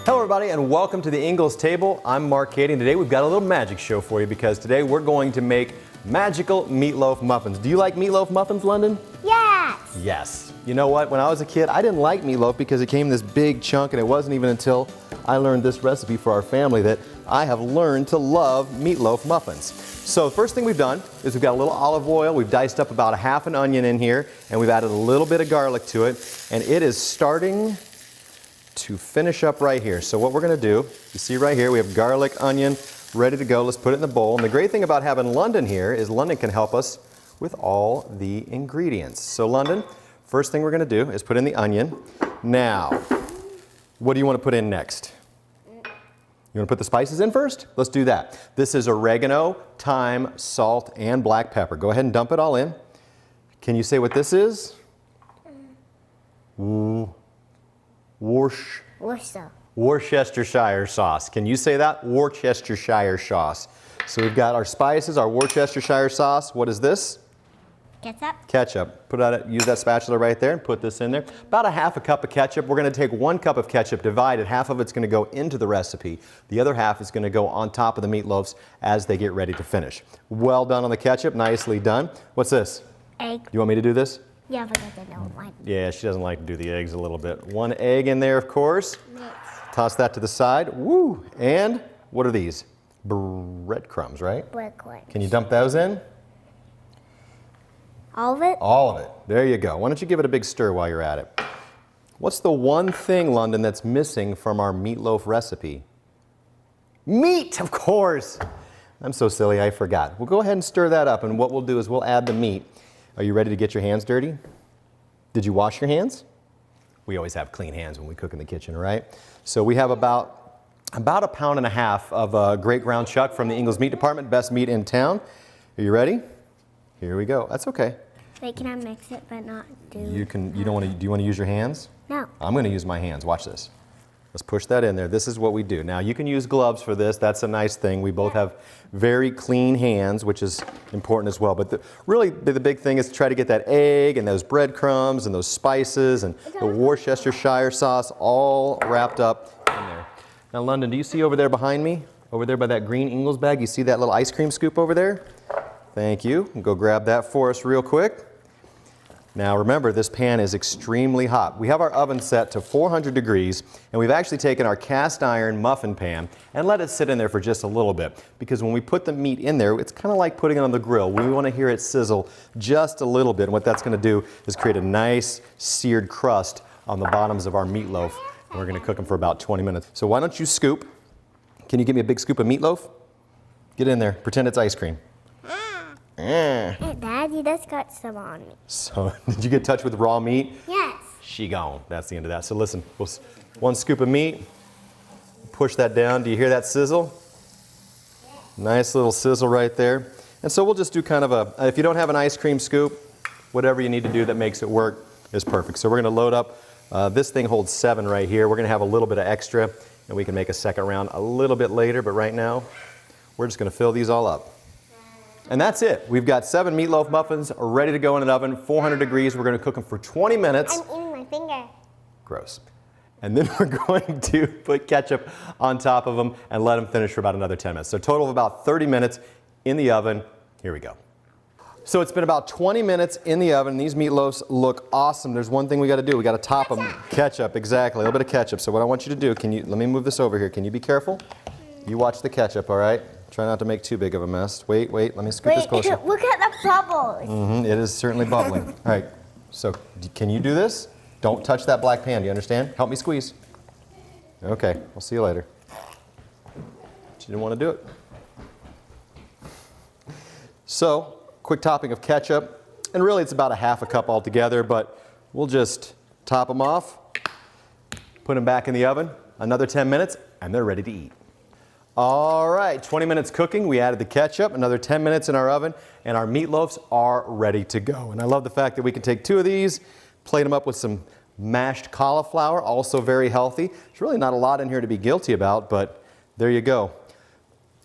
Hello everybody and welcome to the Ingles table. I'm Mark Keady and today we've got a little magic show for you because today we're going to make magical meatloaf muffins. Do you like meatloaf muffins, London? Yes! Yes. You know what, when I was a kid I didn't like meatloaf because it came in this big chunk and it wasn't even until I learned this recipe for our family that I have learned to love meatloaf muffins. So the first thing we've done is we've got a little olive oil, we've diced up about a half an onion in here and we've added a little bit of garlic to it and it is starting to finish up right here. So what we're going to do, you see right here, we have garlic, onion, ready to go. Let's put it in the bowl. And the great thing about having London here is London can help us with all the ingredients. So London, first thing we're going to do is put in the onion. Now, what do you want to put in next? You want to put the spices in first? Let's do that. This is oregano, thyme, salt, and black pepper. Go ahead and dump it all in. Can you say what this is? Worcestershire sauce. Can you say that? Worcestershire sauce. So we've got our spices, our Worcestershire sauce. What is this? Ketchup. Ketchup. Use that spatula right there and put this in there. About a half a cup of ketchup. We're going to take 1 cup of ketchup, divide it. Half of it's going to go into the recipe. The other half is going to go on top of the meatloafs as they get ready to finish. Well done on the ketchup. Nicely done. What's this? Egg. You want me to do this? Yeah, but I don't like it. Yeah, she doesn't like to do the eggs a little bit. 1 egg in there, of course. Mix. Toss that to the side. Woo! And what are these? Breadcrumbs, right? Breadcrumbs. Can you dump those in? All of it? All of it. There you go. Why don't you give it a big stir while you're at it? What's the one thing, London, that's missing from our meatloaf recipe? Meat, of course! I'm so silly, I forgot. We'll go ahead and stir that up, and what we'll do is we'll add the meat. Are you ready to get your hands dirty? Did you wash your hands? We always have clean hands when we cook in the kitchen, right? So we have about 1.5 pounds of great ground chuck from the Ingles meat department, best meat in town. Are you ready? Here we go. That's okay. Wait, can I mix it but not do? You can. You don't want to. Do you want to use your hands? No. I'm going to use my hands. Watch this. Let's push that in there. This is what we do. Now you can use gloves for this. That's a nice thing. We both have very clean hands, which is important as well. But really the big thing is to try to get that egg and those breadcrumbs and those spices and the Worcestershire sauce all wrapped up in there. Now London, do you see over there behind me? Over there by that green Ingles bag, you see that little ice cream scoop over there? Thank you. Go grab that for us real quick. Now remember, this pan is extremely hot. We have our oven set to 400 degrees, and we've actually taken our cast iron muffin pan and let it sit in there for just a little bit. Because when we put the meat in there, it's kind of like putting it on the grill. We want to hear it sizzle just a little bit. And what that's going to do is create a nice seared crust on the bottoms of our meatloaf. And we're going to cook them for about 20 minutes. So why don't you scoop? Can you give me a big scoop of meatloaf? Get in there. Pretend it's ice cream. Hey, Daddy, that's got some on me. So, did you get in touch with raw meat? Yes. She gone. That's the end of that. So listen, 1 scoop of meat, push that down. Do you hear that sizzle? Yes. Nice little sizzle right there. And so we'll just do kind of if you don't have an ice cream scoop, whatever you need to do that makes it work is perfect. So we're going to load up. This thing holds 7 right here. We're going to have a little bit of extra, and we can make a second round a little bit later, but right now, we're just going to fill these all up. And that's it. We've got 7 meatloaf muffins ready to go in an oven, 400 degrees. We're going to cook them for 20 minutes. I'm eating my finger. Gross. And then we're going to put ketchup on top of them and let them finish for about another 10 minutes. So a total of about 30 minutes in the oven. Here we go. So it's been about 20 minutes in the oven. These meatloafs look awesome. There's one thing we got to do. We got to top them. Ketchup, exactly. A little bit of ketchup. So what I want you to do, let me move this over here. Can you be careful? You watch the ketchup, all right? Try not to make too big of a mess. Wait, let me scoot this closer. Look at the bubbles. It is certainly bubbling. All right, so can you do this? Don't touch that black pan, do you understand? Help me squeeze. Okay, I'll see you later. She didn't want to do it. So, quick topping of ketchup, and really it's about a half a cup altogether, but we'll just top them off, put them back in the oven, another 10 minutes, and they're ready to eat. All right, 20 minutes cooking. We added the ketchup, another 10 minutes in our oven, and our meatloafs are ready to go. And I love the fact that we can take 2 of these, plate them up with some mashed cauliflower, also very healthy. There's really not a lot in here to be guilty about, but there you go.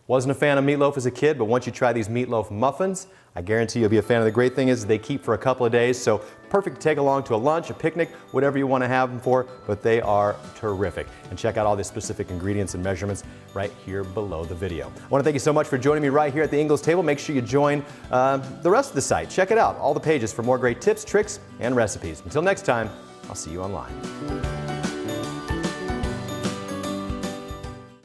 Wasn't a fan of meatloaf as a kid, but once you try these meatloaf muffins, I guarantee you'll be a fan of. The great thing is they keep for a couple of days, so perfect to take along to a lunch, a picnic, whatever you want to have them for, but they are terrific. And check out all the specific ingredients and measurements right here below the video. I want to thank you so much for joining me right here at the Ingles table. Make sure you join the rest of the site. Check it out, all the pages for more great tips, tricks, and recipes. Until next time, I'll see you online.